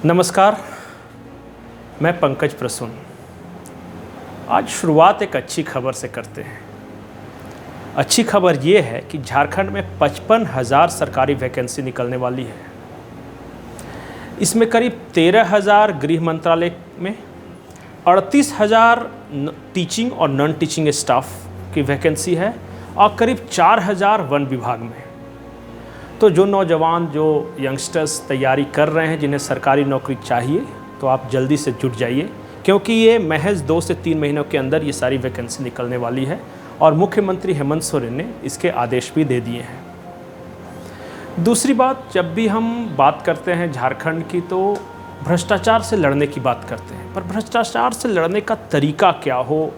नमस्कार, मैं पंकज प्रसून। आज शुरुआत एक अच्छी खबर से करते हैं। अच्छी खबर ये है कि झारखंड में 55,000 सरकारी वैकेंसी निकलने वाली है। इसमें करीब 13,000 गृह मंत्रालय में, 38,000 टीचिंग और नॉन टीचिंग स्टाफ की वैकेंसी है और करीब 4,000 वन विभाग में। तो जो नौजवान, जो यंगस्टर्स तैयारी कर रहे हैं, जिन्हें सरकारी नौकरी चाहिए, तो आप जल्दी से जुट जाइए, क्योंकि ये महज 2 से 3 महीनों के अंदर ये सारी वैकेंसी निकलने वाली है और मुख्यमंत्री हेमंत सोरेन ने इसके आदेश भी दे दिए हैं। दूसरी बात, जब भी हम बात करते हैं झारखंड की तो भ्रष्टाचार से लड़ने की बात करते हैं, पर भ्रष्टाचार से लड़ने का तरीका क्या हो,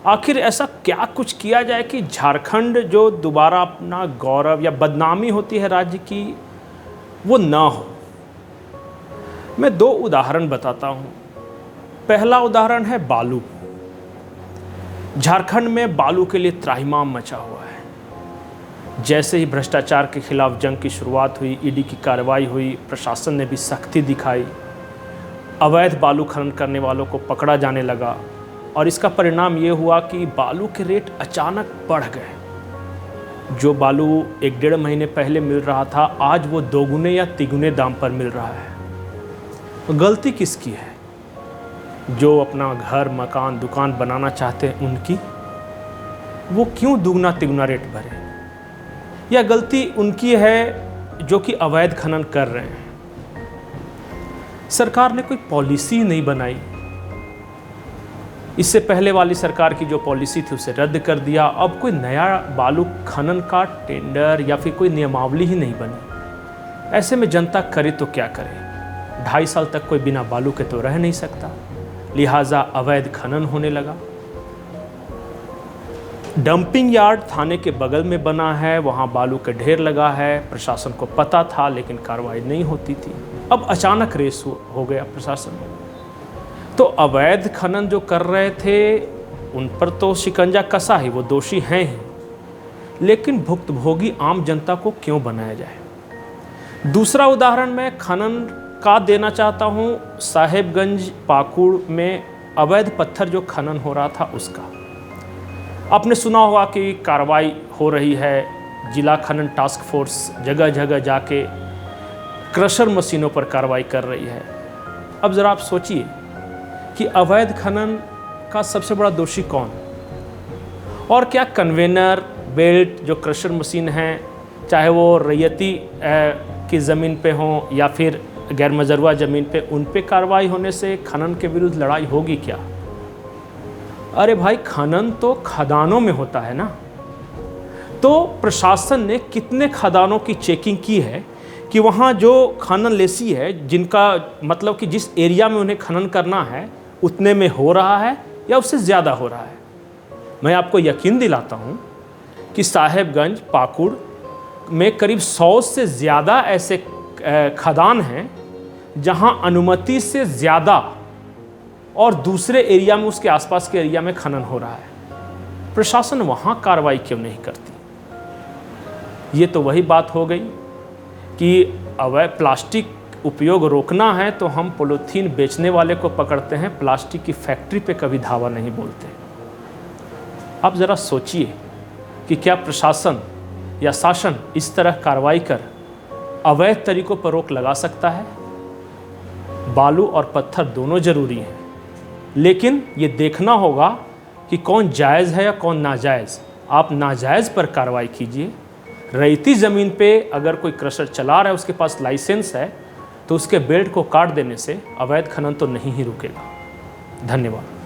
आखिर ऐसा क्या कुछ किया जाए कि झारखंड जो दोबारा अपना गौरव या बदनामी होती है राज्य की, वो ना हो। मैं 2 उदाहरण बताता हूँ। पहला उदाहरण है बालू। झारखंड में बालू के लिए त्राहिमाम मचा हुआ है। जैसे ही भ्रष्टाचार के खिलाफ जंग की शुरुआत हुई, ईडी की कार्रवाई हुई, प्रशासन ने भी सख्ती दिखाई, अवैध बालू खनन करने वालों को पकड़ा जाने लगा और इसका परिणाम ये हुआ कि बालू के रेट अचानक बढ़ गए। जो बालू 1-1.5 महीने पहले मिल रहा था, आज वो 2 या 3 दाम पर मिल रहा है। तो गलती किसकी है? जो अपना घर, मकान, दुकान बनाना चाहते हैं उनकी। वो क्यों 2-3 रेट भरे? या गलती उनकी है जो कि अवैध खनन कर रहे हैं? सरकार ने कोई पॉलिसी नहीं बनाई। इससे पहले वाली सरकार की जो पॉलिसी थी उसे रद्द कर दिया। अब कोई नया बालू खनन का टेंडर या फिर कोई नियमावली ही नहीं बनी। ऐसे में जनता करे तो क्या करे? 2.5 साल तक कोई बिना बालू के तो रह नहीं सकता, लिहाजा अवैध खनन होने लगा। डंपिंग यार्ड थाने के बगल में बना है, वहाँ बालू के ढेर लगा है। प्रशासन को पता था लेकिन कार्रवाई नहीं होती थी। अब अचानक रेस हो गया प्रशासन। तो अवैध खनन जो कर रहे थे उन पर तो शिकंजा कसा ही, वो दोषी हैं ही, लेकिन भुक्तभोगी आम जनता को क्यों बनाया जाए? दूसरा उदाहरण मैं खनन का देना चाहता हूँ। साहेबगंज पाकुड़ में अवैध पत्थर जो खनन हो रहा था उसका आपने सुना होगा कि कार्रवाई हो रही है। जिला खनन टास्क फोर्स जगह जगह जाके क्रशर मशीनों पर कार्रवाई कर रही है। अब ज़रा आप सोचिए कि अवैध खनन का सबसे बड़ा दोषी कौन? और क्या कन्वेनर बेल्ट जो क्रशर मशीन हैं, चाहे वो रैयती की ज़मीन पे हों या फिर गैर मजरूआ ज़मीन पे, उन पे कार्रवाई होने से खनन के विरुद्ध लड़ाई होगी क्या? अरे भाई, खनन तो खदानों में होता है ना। तो प्रशासन ने कितने खदानों की चेकिंग की है कि वहाँ जो खनन लेसी है, जिनका मतलब कि जिस एरिया में उन्हें खनन करना है उतने में हो रहा है या उससे ज़्यादा हो रहा है। मैं आपको यकीन दिलाता हूँ कि साहेबगंज पाकुड़ में करीब 100 से ज़्यादा ऐसे खदान हैं जहाँ अनुमति से ज़्यादा और दूसरे एरिया में, उसके आसपास के एरिया में खनन हो रहा है। प्रशासन वहाँ कार्रवाई क्यों नहीं करती? ये तो वही बात हो गई कि अवैध प्लास्टिक उपयोग रोकना है तो हम पॉलीथीन बेचने वाले को पकड़ते हैं, प्लास्टिक की फैक्ट्री पे कभी धावा नहीं बोलते। आप ज़रा सोचिए कि क्या प्रशासन या शासन इस तरह कार्रवाई कर अवैध तरीकों पर रोक लगा सकता है? बालू और पत्थर दोनों ज़रूरी हैं, लेकिन ये देखना होगा कि कौन जायज़ है या कौन नाजायज़। आप नाजायज़ पर कार्रवाई कीजिए। रैयती ज़मीन पे अगर कोई क्रशर चला रहा है, उसके पास लाइसेंस है, तो उसके बेल्ट को काट देने से अवैध खनन तो नहीं ही रुकेगा। धन्यवाद।